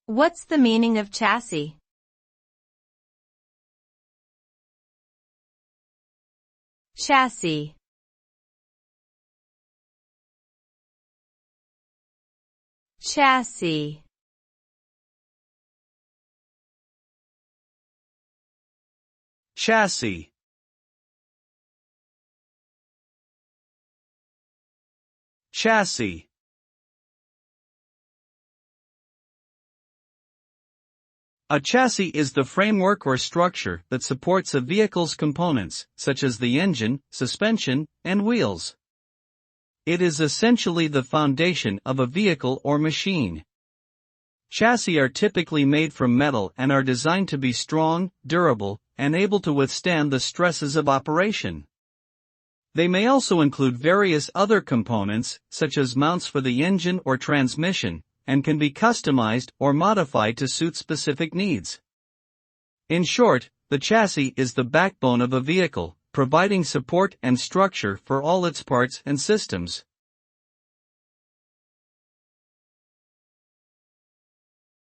What's the meaning of chassis? Chassis. Chassis. Chassis. Chassis. A chassis is the framework or structure that supports a vehicle's components, such as the engine, suspension, and wheels. It is essentially the foundation of a vehicle or machine. Chassis are typically made from metal and are designed to be strong, durable, and able to withstand the stresses of operation. They may also include various other components, such as mounts for the engine or transmission, and can be customized or modified to suit specific needs. In short, the chassis is the backbone of a vehicle, providing support and structure for all its parts and systems.